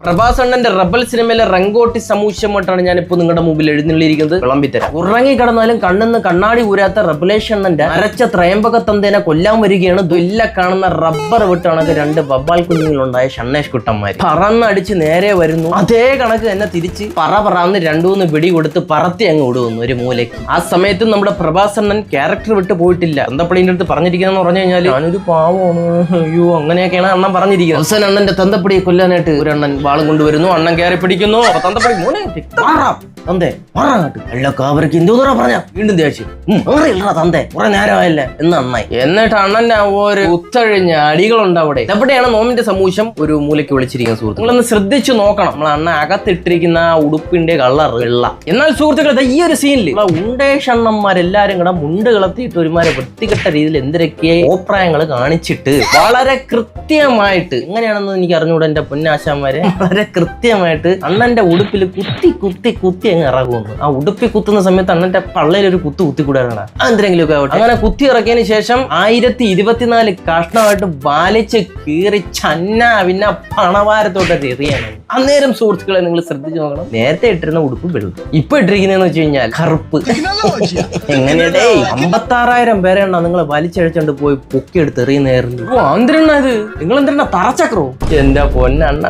പ്രഭാസണ്ണന്റെ റബൽ സിനിമയിലെ റങ്കോട്ടി സമൂശമായിട്ടാണ് ഞാനിപ്പോ നിങ്ങളുടെ മുമ്പിൽ എഴുന്നള്ളിയിരിക്കുന്നത്. വിളമ്പിത്തരാം. ഉറങ്ങി കിടന്നാലും കണ്ണെന്ന് കണ്ണാടി ഊരാത്ത റബലേഷണ്ണന്റെ അരച്ച ത്രയംബക തന്തേനെ കൊല്ലാൻ വരികയാണ്. ദുല്ല കാണുന്ന റബ്ബർ വിട്ട് കണക്ക് രണ്ട് ബബ്ബാൽ കുഞ്ഞുങ്ങളുണ്ടായ ഷണ്ണേഷ് കുട്ടന്മാര് പറന്നടിച്ച് നേരെ വരുന്നു. അതേ കണക്ക് തന്നെ തിരിച്ച് പറന്ന് രണ്ടൂന്ന് പിടി കൊടുത്ത് പറത്തി അങ്ങ് വിടുന്നു ഒരു മൂലയ്ക്ക്. ആ സമയത്ത് നമ്മുടെ പ്രഭാസണ്ണൻ ക്യാരക്ടർ വിട്ട് പോയിട്ടില്ല. തന്തപ്പടിന്റെ അടുത്ത് പറഞ്ഞിരിക്കുന്ന പറഞ്ഞു കഴിഞ്ഞാൽ ഞാനൊരു പാവമാണ്, അയ്യോ അങ്ങനെയൊക്കെയാണ് അണ്ണൻ പറഞ്ഞിരിക്കുന്നത്. അവസാനം അണ്ണന്റെ തന്തപ്പടിയെ കൊല്ലാനായിട്ട് ഒരു അണ്ണൻ വാളും കൊണ്ടുവരുന്നു. അണ്ണൻ കയറി പിടിക്കുന്നു. തന്തപ്പടി മോനെ തന്തേ മാറാങ്ങാട്ട് വെള്ളക്കാവർക്ക് എന്തോന്നാ പറഞ്ഞ വീണ്ടും ദേഷ്യം. തന്തേ കുറെ നേരമായല്ലേ എന്ന് അണ്ണായി. എന്നിട്ട് അണ്ണന്റെ ഒരു കുത്തഴിഞ്ഞ അടികളുണ്ട് അവിടെ. എവിടെയാണ് നോമിന്റെ സമൂശം ഒരു മൂലയ്ക്ക് വിളിച്ചിരിക്കുന്ന സുഹൃത്ത്. നിങ്ങളൊന്ന് ശ്രദ്ധിച്ചു നോക്കണം. നമ്മൾ അണ്ണ അകത്തിട്ടിരിക്കുന്ന ആ ഉടുപ്പിന്റെ കളർ വെള്ള. എന്നാൽ സുഹൃത്തുക്കളെ ഈ ഒരു സീനിൽ ഉണ്ടേഷണ്ണന്മാരെല്ലാരും കൂടെ മുണ്ട് കളത്തിയിട്ട് ഒരുമാരെ വൃത്തികെട്ട രീതിയിൽ എന്തൊക്കെ അഭിപ്രായങ്ങൾ കാണിച്ചിട്ട് വളരെ കൃത്യമായിട്ട് എങ്ങനെയാണെന്ന് എനിക്ക് അറിഞ്ഞുകൂടാ എന്റെ പൊന്നാശാന്മാരെ. വളരെ കൃത്യമായിട്ട് അണ്ണന്റെ ഉടുപ്പിൽ കുത്തി കുത്തി കുത്തി അങ്ങ് ഇറങ്ങുന്നു. ആ ഉടുപ്പി കുത്തുന്ന സമയത്ത് അണ്ണന്റെ പള്ളയിൽ ഒരു കുത്തി കൂടാണ്. എന്തെങ്കിലും ഒക്കെ ആവട്ടെ. അങ്ങനെ കുത്തി ഇറക്കിയതിന് ശേഷം 1024 കഷ്ണമായിട്ട് വലിച്ച് കീറി പിന്നെ പണവാരത്തോട്ട് എറിയാണ്. അന്നേരം സുഹൃത്തുക്കളെ നിങ്ങൾ ശ്രദ്ധിച്ചു നോക്കണം. നേരത്തെ ഇട്ടിരുന്ന ഉടുപ്പ് വെള്ളം, ഇപ്പൊ ഇട്ടിരിക്കുന്നതെന്ന് വെച്ച് കഴിഞ്ഞാൽ കറുപ്പ്. എങ്ങനെയേ 56,000 പേരെണ്ണ നിങ്ങൾ വലിച്ചഴിച്ചോണ്ട് പോയി പൊക്കിയെടുത്ത് എറിയുന്നേറുന്നു. എന്തിനാ ഇത്? നിങ്ങൾ എന്തിനാ തറച്ചക്രോ? എന്റെ പൊന്നണ്ണ.